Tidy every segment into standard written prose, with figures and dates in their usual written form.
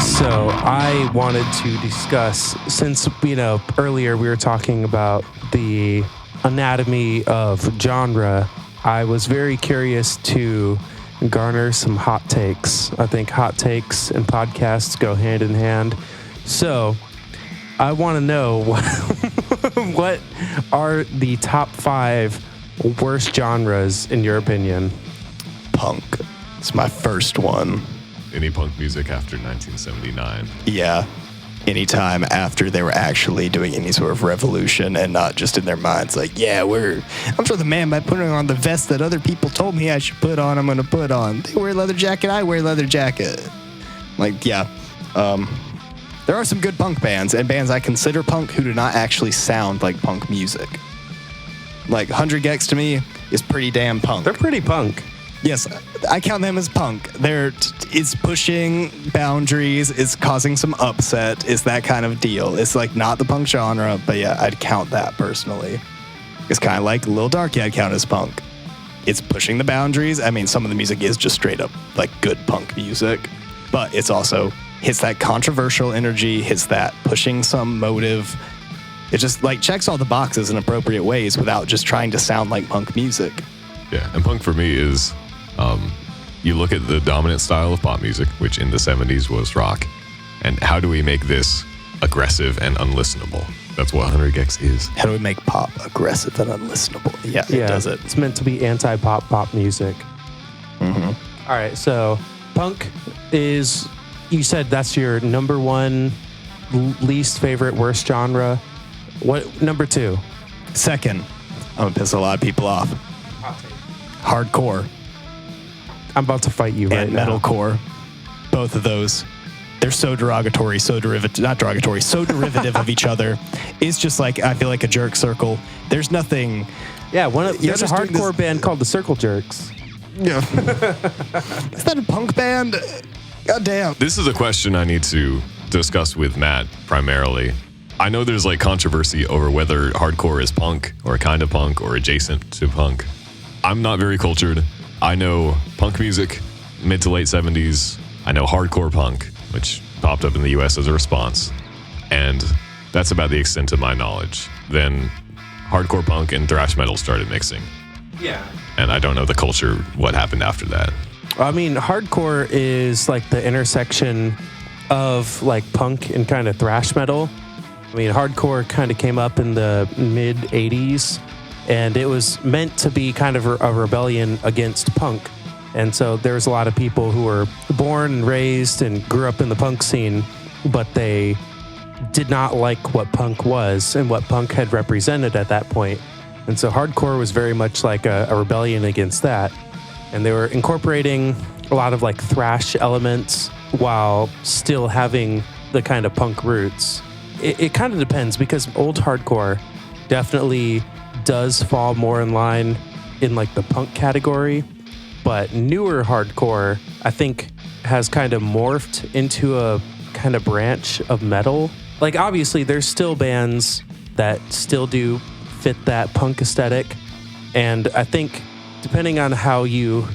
So I wanted to discuss, since, earlier we were talking about the anatomy of genre, I was very curious to garner some hot takes. I think hot takes and podcasts go hand in hand. So I want to know what are the top 5 worst genres in your opinion? Punk. It's my first one. Any punk music after 1979. Yeah. Anytime after they were actually doing any sort of revolution and not just in their minds like, I'm for the man by putting on the vest that other people told me I should put on, I'm going to put on. They wear leather jacket, I wear leather jacket. There are some good punk bands and bands I consider punk who do not actually sound like punk music. Like 100 Gex to me is pretty damn punk. They're pretty punk. Yes, I count them as punk. It's pushing boundaries, it's causing some upset, it's that kind of deal. It's like not the punk genre, but yeah, I'd count that personally. It's kind of like Lil Darky, I'd count as punk. It's pushing the boundaries. I mean, some of the music is just straight up like good punk music, but it's also hits that controversial energy, hits that pushing some motive. It just like checks all the boxes in appropriate ways without just trying to sound like punk music. Yeah, and punk for me is, you look at the dominant style of pop music, which in the 70s was rock, and how do we make this aggressive and unlistenable? That's what 100 Gex is. How do we make pop aggressive and unlistenable? Yeah, it does it. It's meant to be anti-pop music. Mm-hmm. All right, so punk is, you said that's your number 1 least favorite, worst genre. What, number 2? Second, I'm going to piss a lot of people off. Hardcore. I'm about to fight you right now. And metalcore. Both of those. They're so derogatory, so derivative of each other. It's just like, I feel like a jerk circle. There's nothing. Yeah, there's a hardcore band called the Circle Jerks. Yeah. Is that a punk band? God damn. This is a question I need to discuss with Matt primarily. I know there's like controversy over whether hardcore is punk or kind of punk or adjacent to punk. I'm not very cultured. I know punk music, mid to late 70s. I know hardcore punk, which popped up in the US as a response. And that's about the extent of my knowledge. Then hardcore punk and thrash metal started mixing. Yeah. And I don't know the culture, what happened after that. I mean, hardcore is like the intersection of like punk and kind of thrash metal. I mean, hardcore kind of came up in the mid 80s. And it was meant to be kind of a rebellion against punk. And so there's a lot of people who were born and raised and grew up in the punk scene, but they did not like what punk was and what punk had represented at that point. And so hardcore was very much like a rebellion against that. And they were incorporating a lot of like thrash elements while still having the kind of punk roots. It kind of depends, because old hardcore definitely does fall more in line in like the punk category, but newer hardcore I think has kind of morphed into a kind of branch of metal. Like obviously there's still bands that still do fit that punk aesthetic, and I think depending on how you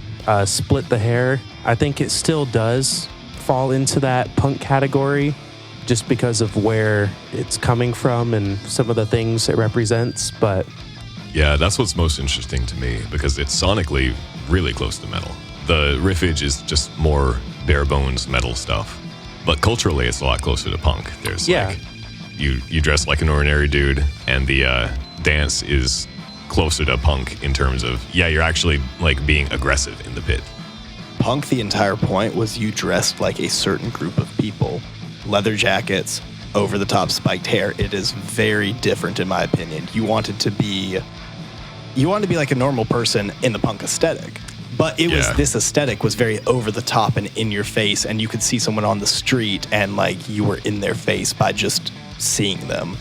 split the hair, I think it still does fall into that punk category just because of where it's coming from and some of the things it represents. But yeah, that's what's most interesting to me, because it's sonically really close to metal. The riffage is just more bare bones metal stuff, but culturally it's a lot closer to punk. There's like, you dress like an ordinary dude, and the dance is closer to punk in terms of, you're actually like being aggressive in the pit. Punk, the entire point was you dressed like a certain group of people. Leather jackets, over the top spiked hair. It is very different in my opinion. You wanted to be like a normal person in the punk aesthetic. But it was, this aesthetic was very over the top and in your face, and you could see someone on the street and like you were in their face by just seeing them.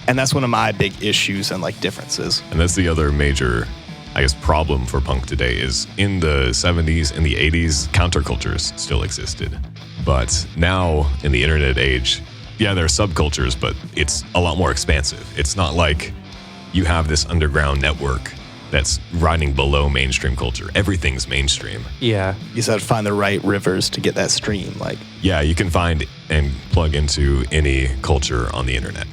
And that's one of my big issues and like differences. And that's the other major, I guess, problem for punk today is in the 70s and the 80s, countercultures still existed. But now in the internet age, there are subcultures, but it's a lot more expansive. It's not like you have this underground network that's riding below mainstream culture. Everything's mainstream. Yeah. You just have to find the right rivers to get that stream. Like, Yeah, you can find and plug into any culture on the internet.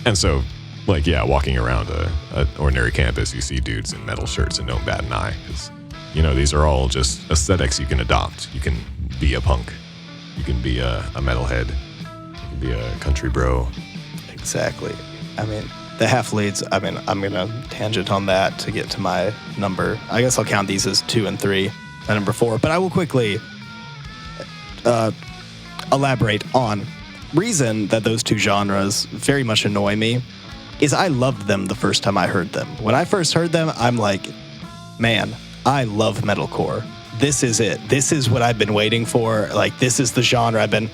And so, like, yeah, walking around a ordinary campus, you see dudes in metal shirts and don't bat an eye. Because, these are all just aesthetics you can adopt. You can be a punk. You can be a metalhead. You can be a country bro. exactly. I mean, the half leads, I'm going to tangent on that to get to my number. I guess I'll count these as 2 and 3, and number 4. But I will quickly elaborate on reason that those two genres very much annoy me is I loved them the first time I heard them. When I first heard them, I'm like, man, I love metalcore. This is it. This is what I've been waiting for. Like, this is the genre Then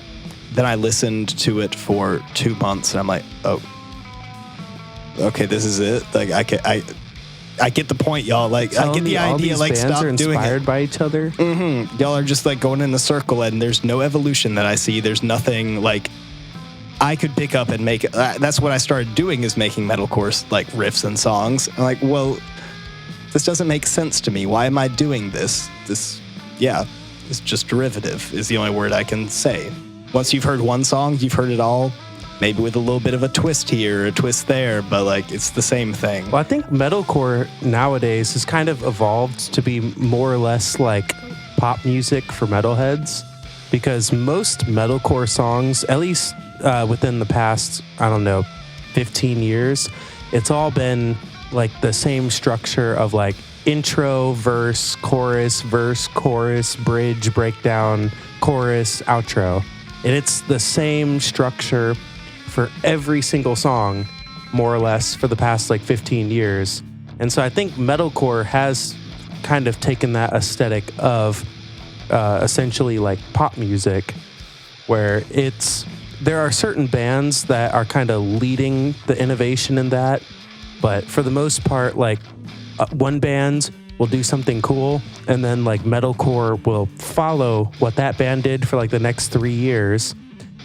I listened to it for 2 months, and I'm like, oh, okay, this is it. Like, I get the point, y'all. Like, I get the idea. Like, stop doing it. Inspired by each other. Mm-hmm. Y'all are just like going in a circle, and there's no evolution that I see. There's nothing like I could pick up and make. That's what I started doing, is making metalcore like riffs and songs. I'm like, well, this doesn't make sense to me. Why am I doing this? It's just derivative is the only word I can say. Once you've heard one song, you've heard it all. Maybe with a little bit of a twist here, a twist there, but like it's the same thing. Well, I think metalcore nowadays has kind of evolved to be more or less like pop music for metalheads, because most metalcore songs, at least within the past, 15 years, it's all been like the same structure of like intro, verse, chorus, bridge, breakdown, chorus, outro. And it's the same structure for every single song, more or less, for the past like 15 years. And so I think metalcore has kind of taken that aesthetic of essentially like pop music, where there are certain bands that are kind of leading the innovation in that. But for the most part, like one band will do something cool, and then like metalcore will follow what that band did for like the next 3 years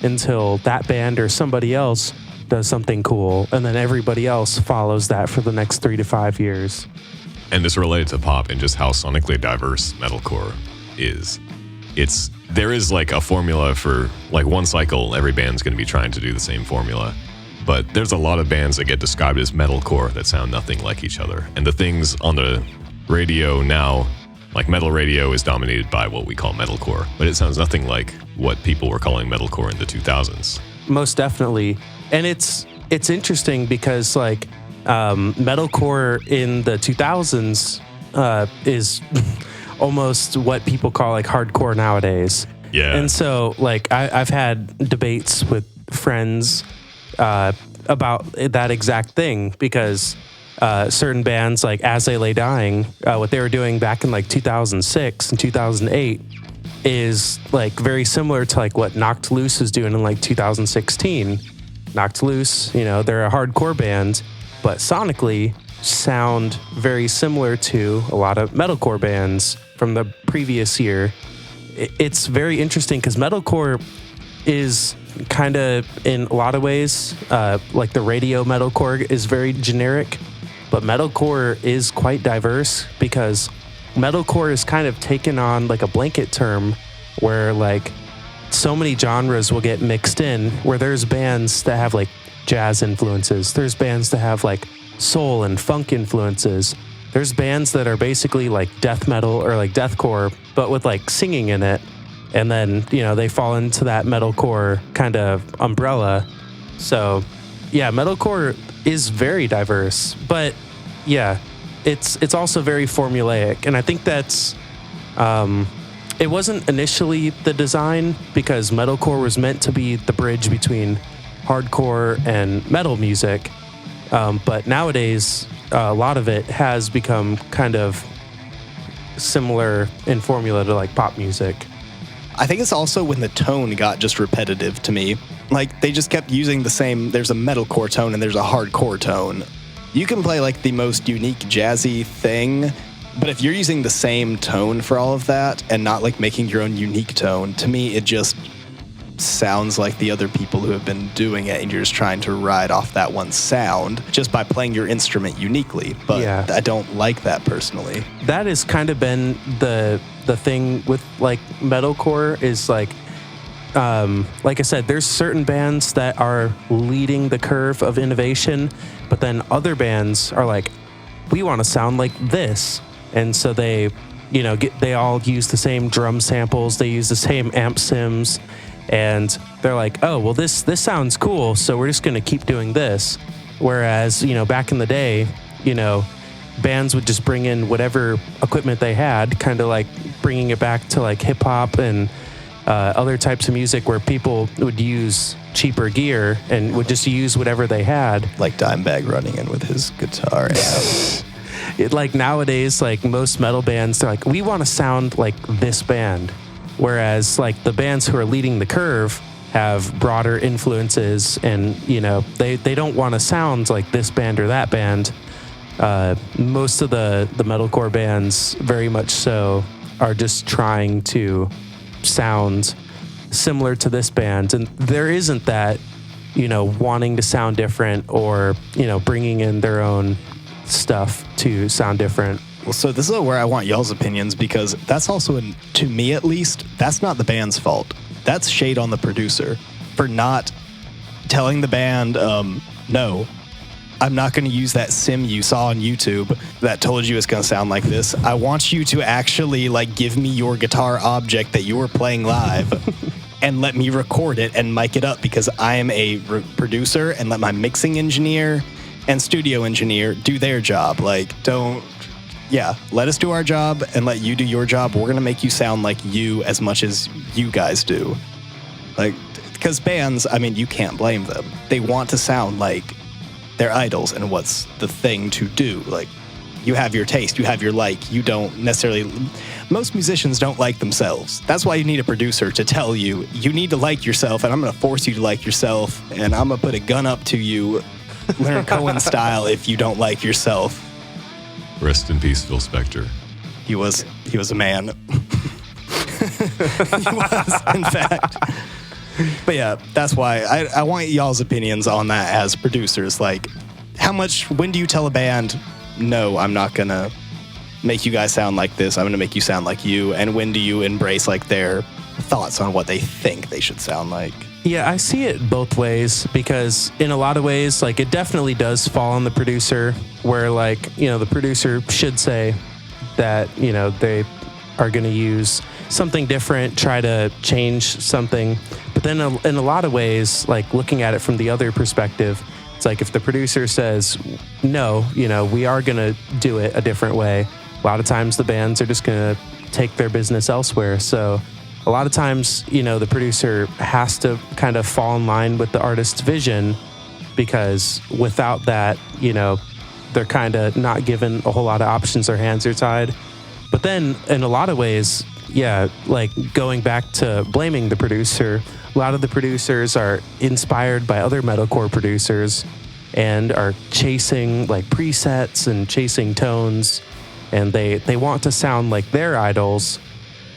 until that band or somebody else does something cool, and then everybody else follows that for the next 3 to 5 years. And this related to pop and just how sonically diverse metalcore is. There is like a formula for like one cycle, every band's going to be trying to do the same formula. But there's a lot of bands that get described as metalcore that sound nothing like each other. And the things on the radio now, like metal radio, is dominated by what we call metalcore, but it sounds nothing like what people were calling metalcore in the 2000s. Most definitely. And it's interesting because like metalcore in the 2000s is almost what people call like hardcore nowadays. Yeah. And so like I've had debates with friends about that exact thing, because certain bands like As They Lay Dying, what they were doing back in like 2006 and 2008 is like very similar to like what Knocked Loose is doing in like 2016. Knocked Loose, they're a hardcore band, but sonically sound very similar to a lot of metalcore bands from the previous year. It's very interesting because metalcore is kind of, in a lot of ways, like the radio metalcore is very generic, but metalcore is quite diverse, because metalcore is kind of taken on like a blanket term where like so many genres will get mixed in, where there's bands that have like jazz influences, there's bands that have like soul and funk influences, there's bands that are basically like death metal or like deathcore but with like singing in it, and then they fall into that metalcore kind of umbrella. So yeah, metalcore is very diverse, but yeah, it's also very formulaic, and I think that's it wasn't initially the design, because metalcore was meant to be the bridge between hardcore and metal music, but nowadays a lot of it has become kind of similar in formula to like pop music. I think it's also when the tone got just repetitive to me. Like, they just kept using the same, there's a metalcore tone and there's a hardcore tone. You can play like the most unique jazzy thing, but if you're using the same tone for all of that and not like making your own unique tone, to me it just sounds like the other people who have been doing it, and you're just trying to ride off that one sound just by playing your instrument uniquely. But Yeah. I don't like that personally. That has kind of been the thing with like metalcore is like I said, there's certain bands that are leading the curve of innovation, but then other bands are like, we want to sound like this. And so they, they all use the same drum samples, they use the same amp sims, and they're like, oh, well, this sounds cool, so we're just going to keep doing this. Whereas, back in the day, bands would just bring in whatever equipment they had, kind of like bringing it back to like hip hop and other types of music where people would use cheaper gear and would just use whatever they had. Like Dimebag running in with his guitar. Like nowadays, like most metal bands, they're like, we want to sound like this band. Whereas like the bands who are leading the curve have broader influences and, they don't want to sound like this band or that band. Most of the metalcore bands, very much so, are just trying to sound similar to this band, and there isn't that wanting to sound different or bringing in their own stuff to sound different. Well, so this is where I want y'all's opinions, because that's also, to me at least, that's not the band's fault. That's shade on the producer for not telling the band, no, I'm not going to use that sim you saw on YouTube that told you it's going to sound like this. I want you to actually give me your guitar object that you were playing live and let me record it and mic it up, because I am a producer, and let my mixing engineer and studio engineer do their job. Let us do our job and let you do your job. We're going to make you sound like you as much as you guys do. Because bands, you can't blame them. They want to sound like their idols, and what's the thing to do. You have your taste, you have your you don't necessarily, most musicians don't like themselves. That's why you need a producer to tell you need to like yourself, and I'm going to force you to like yourself, and I'm going to put a gun up to you, Leonard Cohen style, if you don't like yourself. Rest in peace, Phil Spector. He was a man. He was, in fact. But yeah, that's why I want y'all's opinions on that as producers. When do you tell a band, no, I'm not going to make you guys sound like this, I'm going to make you sound like you? And when do you embrace their thoughts on what they think they should sound like? Yeah, I see it both ways, because in a lot of ways, it definitely does fall on the producer, where the producer should say that, they are going to use something different, try to change something. But then in a lot of ways, looking at it from the other perspective, it's if the producer says, no, we are going to do it a different way, a lot of times the bands are just going to take their business elsewhere. So a lot of times, the producer has to kind of fall in line with the artist's vision, because without that, they're kind of not given a whole lot of options, their hands are tied. But then in a lot of ways, yeah, going back to blaming the producer, a lot of the producers are inspired by other metalcore producers and are chasing presets and chasing tones, and they want to sound like their idols,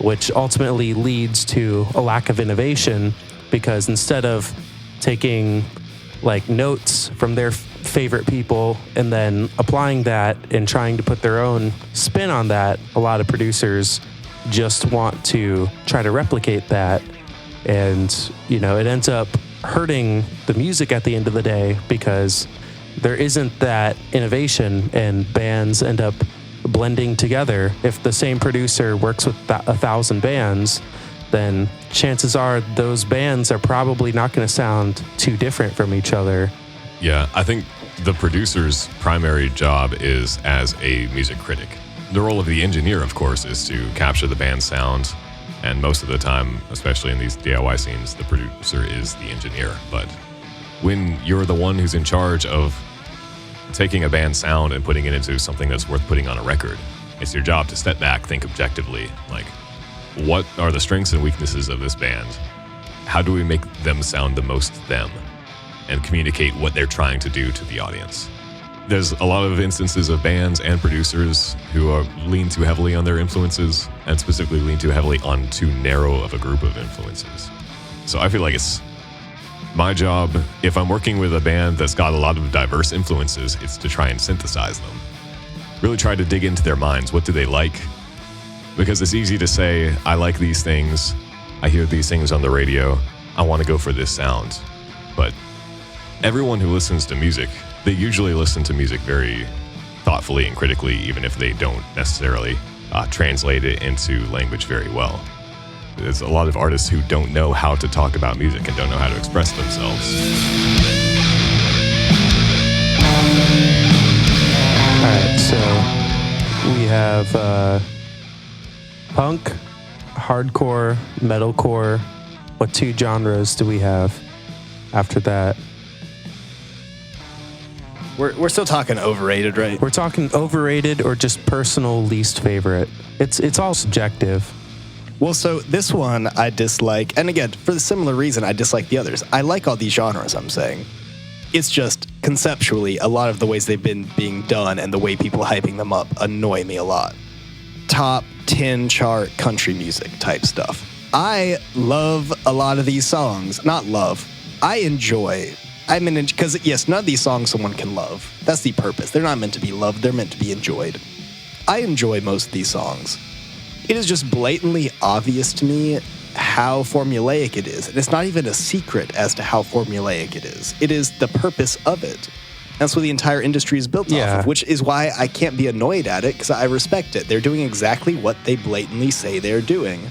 which ultimately leads to a lack of innovation, because instead of taking notes from their favorite people and then applying that and trying to put their own spin on that, a lot of producers just want to try to replicate that, and it ends up hurting the music at the end of the day, because there isn't that innovation and bands end up blending together. If the same producer works with 1,000 bands, then chances are those bands are probably not going to sound too different from each other. Yeah, I think the producer's primary job is as a music critic. The role of the engineer, of course, is to capture the band's sound, and most of the time, especially in these DIY scenes, the producer is the engineer. But when you're the one who's in charge of taking a band's sound and putting it into something that's worth putting on a record, it's your job to step back, think objectively, what are the strengths and weaknesses of this band? How do we make them sound the most them? And communicate what they're trying to do to the audience. There's a lot of instances of bands and producers who lean too heavily on their influences, and specifically lean too heavily on too narrow of a group of influences. So I feel like it's my job, if I'm working with a band that's got a lot of diverse influences, it's to try and synthesize them. Really try to dig into their minds. What do they like? Because it's easy to say, I like these things. I hear these things on the radio. I want to go for this sound. But everyone who listens to music, they usually listen to music very thoughtfully and critically, even if they don't necessarily translate it into language very well. There's a lot of artists who don't know how to talk about music and don't know how to express themselves. All right, so we have punk, hardcore, metalcore. What two genres do we have after that? We're still talking overrated, right? We're talking overrated or just personal least favorite. It's all subjective. Well, so this one I dislike, and again, for the similar reason, I dislike the others. I like all these genres, I'm saying. It's just conceptually, a lot of the ways they've been being done and the way people hyping them up annoy me a lot. Top 10 chart country music type stuff. I love a lot of these songs. Not love. I enjoy. I mean, because yes, none of these songs someone can love. That's the purpose. They're not meant to be loved. They're meant to be enjoyed. I enjoy most of these songs. It is just blatantly obvious to me how formulaic it is. And it's not even a secret as to how formulaic it is. It is the purpose of it. That's what the entire industry is built off of, which is why I can't be annoyed at it, because I respect it. They're doing exactly what they blatantly say they're doing.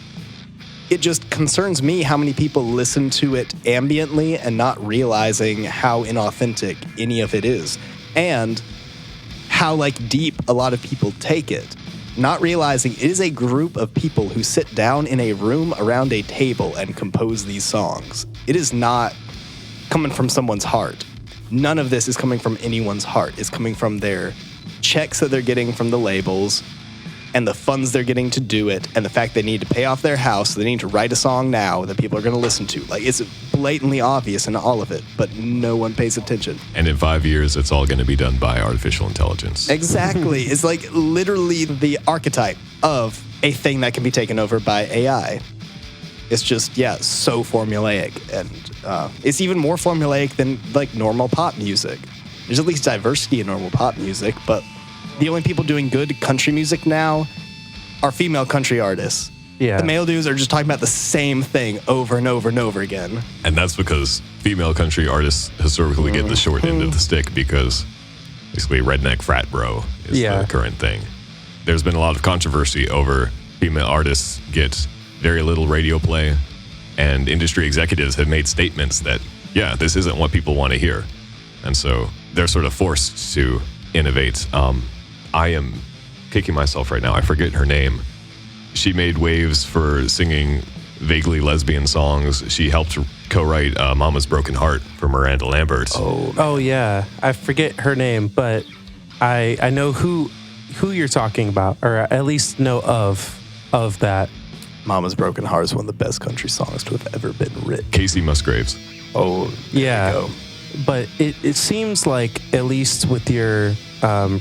It just concerns me how many people listen to it ambiently and not realizing how inauthentic any of it is. And how deep a lot of people take it. Not realizing it is a group of people who sit down in a room around a table and compose these songs. It is not coming from someone's heart. None of this is coming from anyone's heart. It's coming from their checks that they're getting from the labels and the funds they're getting to do it and the fact they need to pay off their house. So they need to write a song now that people are going to listen to. It's blatantly obvious in all of it, but no one pays attention. And in 5 years, it's all going to be done by artificial intelligence. Exactly. It's literally the archetype of a thing that can be taken over by AI. It's just, so formulaic. And it's even more formulaic than normal pop music. There's at least diversity in normal pop music, but the only people doing good country music now are female country artists. Yeah. The male dudes are just talking about the same thing over and over and over again. And that's because female country artists historically get the short end of the stick because basically redneck frat bro is the current thing. There's been a lot of controversy over female artists get very little radio play, and industry executives have made statements that, this isn't what people want to hear. And so they're sort of forced to innovate. I am kicking myself right now. I forget her name. She made waves for singing vaguely lesbian songs. She helped co-write Mama's Broken Heart for Miranda Lambert. Oh yeah. I forget her name, but I know who you're talking about, or at least know of that. Mama's Broken Heart is one of the best country songs to have ever been written. Casey Musgraves. Oh, there you go. But it seems like, at least with your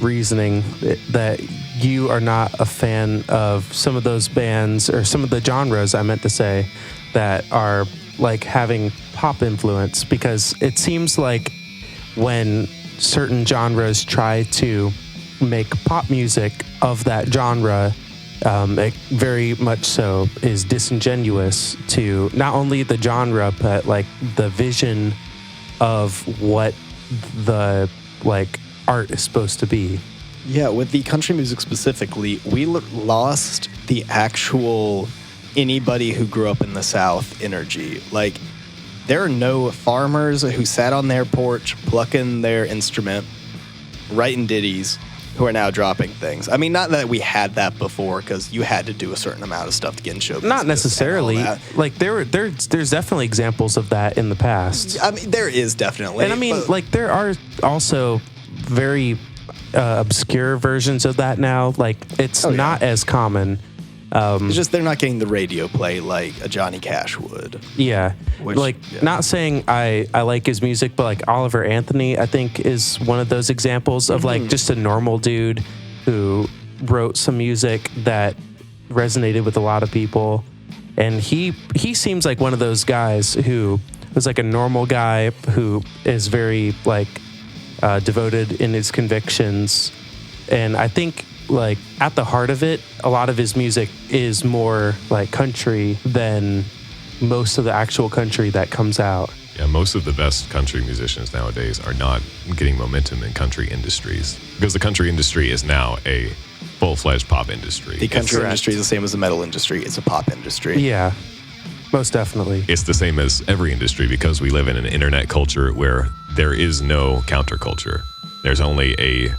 reasoning, that you are not a fan of some of those bands or some of the genres, I meant to say, that are having pop influence, because it seems like when certain genres try to make pop music of that genre, it very much so is disingenuous to not only the genre, but the vision of what the art is supposed to be. Yeah, with the country music specifically, we lost the actual anybody who grew up in the South energy. There are no farmers who sat on their porch plucking their instrument, writing ditties, who are now dropping things. I mean, not that we had that before, because you had to do a certain amount of stuff to get in show business. Not necessarily. There's definitely examples of that in the past. I mean, there is definitely. And I mean, there are also very obscure versions of that now. It's not as common. It's just they're not getting the radio play like a Johnny Cash would. Yeah. Not saying I like his music, but Oliver Anthony, I think, is one of those examples of just a normal dude who wrote some music that resonated with a lot of people. And he seems like one of those guys who was like a normal guy who is very like devoted in his convictions. And I think like at the heart of it, a lot of his music is more like country than most of the actual country that comes out. Yeah, most of the best country musicians nowadays are not getting momentum in country industries because the country industry is now a full-fledged pop industry. The country industry is the same as the metal industry. It's a pop industry. Yeah, most definitely. It's the same as every industry because we live in an internet culture where there is no counterculture. There's only a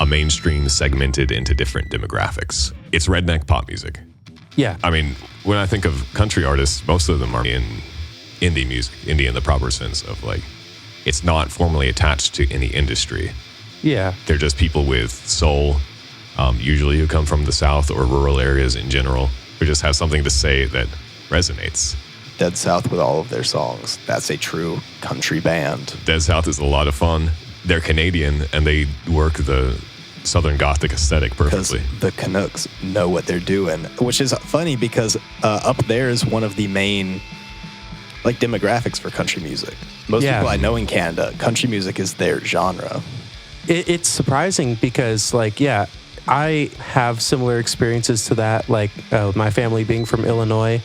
mainstream segmented into different demographics. It's redneck pop music. Yeah. I mean, when I think of country artists, most of them are in indie music, indie in the proper sense of like, it's not formally attached to any industry. Yeah. They're just people with soul, usually who come from the South or rural areas in general, who just have something to say that resonates. Dead South with all of their songs. That's a true country band. Dead South is a lot of fun. They're Canadian and they work the Southern Gothic aesthetic perfectly. Because the Canucks know what they're doing, which is funny because up there is one of the main like demographics for country music. Most people I know in Canada, country music is their genre. It's surprising because like, yeah, I have similar experiences to that. Like my family being from Illinois,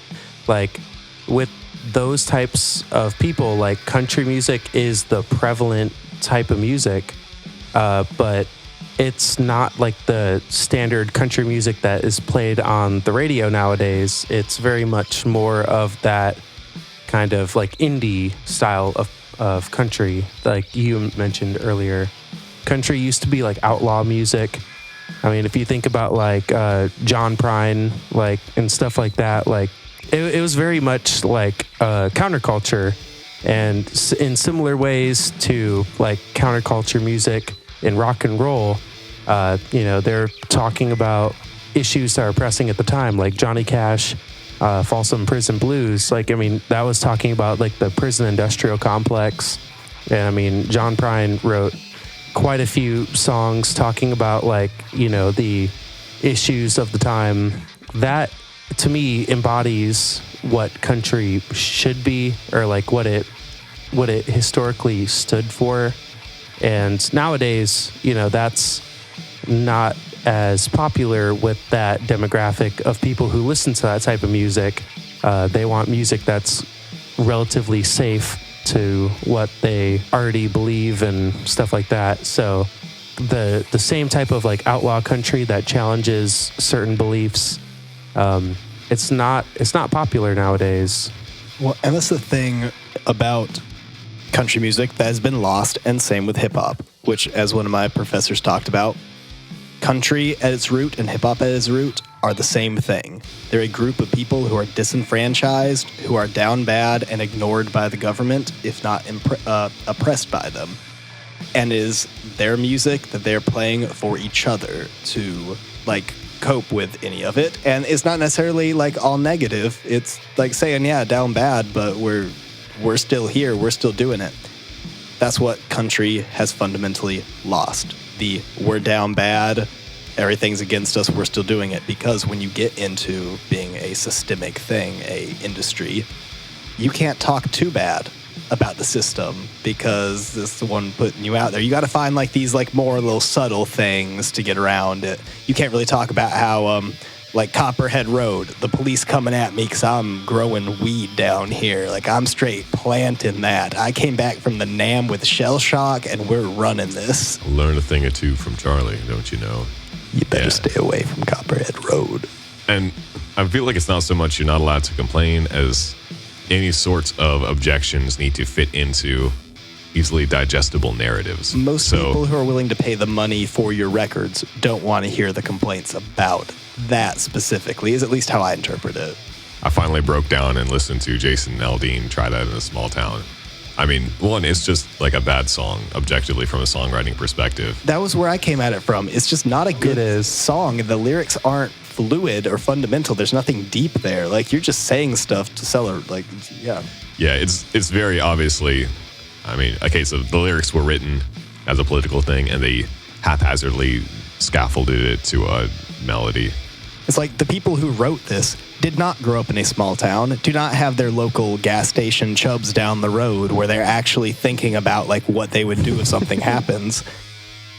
like with those types of people, like country music is the prevalent type of music, but it's not like the standard country music that is played on the radio nowadays. It's very much more of that kind of like indie style of country, like you mentioned earlier. Country used to be like outlaw music. I mean, if you think about like John Prine, like and stuff like that, like it was very much like counterculture, and in similar ways to like counterculture music in rock and roll. They're talking about issues that are pressing at the time, like Johnny Cash, Folsom Prison Blues. Like, I mean, that was talking about like the prison industrial complex. And I mean, John Prine wrote quite a few songs talking about like, the issues of the time. That to me embodies what country should be, or like what it historically stood for. And nowadays, that's not as popular with that demographic of people who listen to that type of music. They want music that's relatively safe to what they already believe and stuff like that. So the same type of like outlaw country that challenges certain beliefs, it's not popular nowadays. Well, and that's the thing about country music that has been lost, and same with hip hop, which, as one of my professors talked about, country at its root and hip hop at its root are the same thing. They're a group of people who are disenfranchised, who are down bad and ignored by the government, if not oppressed by them. And it is their music that they're playing for each other to like cope with any of it. And it's not necessarily like all negative. It's like saying, yeah, down bad, but we're still here. We're still doing it. That's what country has fundamentally lost. The we're down bad, everything's against us, we're still doing it. Because when you get into being a systemic thing, a industry, you can't talk too bad about the system because this is the one putting you out there. You got to find like these like more little subtle things to get around it. You can't really talk about how like Copperhead Road, the police coming at me because I'm growing weed down here. Like I'm straight planting that. I came back from the NAM with shell shock and we're running this. Learn a thing or two from Charlie, don't you know? You better stay away from Copperhead Road. And I feel like it's not so much you're not allowed to complain as any sorts of objections need to fit into easily digestible narratives. Most people who are willing to pay the money for your records don't want to hear the complaints about that specifically, is at least how I interpret it. I finally broke down and listened to Jason Aldean try that in a small town. I mean, one, it's just like a bad song, objectively from a songwriting perspective. That was where I came at it from. It's just not a good song. The lyrics aren't fluid or fundamental. There's nothing deep there. Like, you're just saying stuff to sell her. Like, yeah. Yeah, it's very obviously, I mean, a case of the lyrics were written as a political thing and they haphazardly scaffolded it to a melody. It's like the people who wrote this did not grow up in a small town, do not have their local gas station chubs down the road where they're actually thinking about like what they would do if something happens.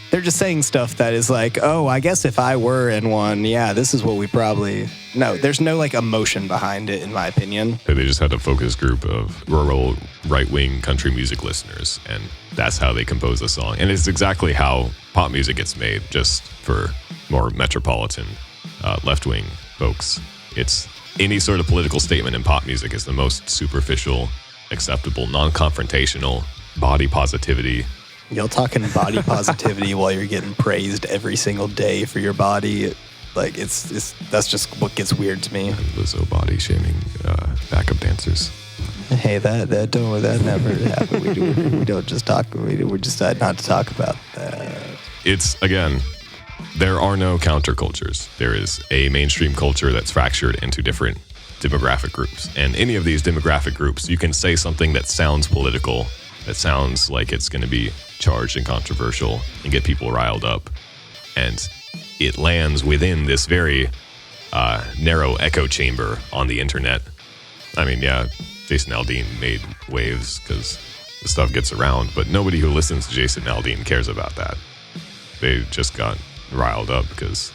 They're just saying stuff that is like, oh, I guess if I were in one, yeah, this is what we probably... No, there's no like emotion behind it, in my opinion. They just had a focus group of rural right-wing country music listeners, and that's how they compose the song. And it's exactly how pop music gets made, just for more metropolitan left-wing folks. It's any sort of political statement in pop music is the most superficial, acceptable, non-confrontational, body positivity. Y'all talking body positivity while you're getting praised every single day for your body. Like, that's just what gets weird to me. And Lizzo body shaming backup dancers. Hey, that never happened. We don't just talk. We decide not to talk about that. It's, again, there are no countercultures. There is a mainstream culture that's fractured into different demographic groups. And any of these demographic groups, you can say something that sounds political, that sounds like it's going to be charged and controversial and get people riled up. And it lands within this very narrow echo chamber on the internet. I mean, yeah, Jason Aldean made waves because the stuff gets around, but nobody who listens to Jason Aldean cares about that. They just got riled up because,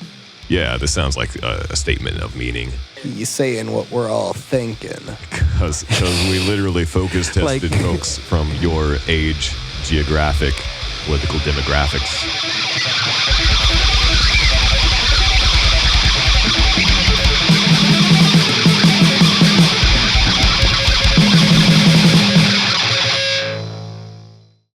yeah, this sounds like a statement of meaning. You saying what we're all thinking. Because we literally focus tested folks from your age, geographic, political demographics.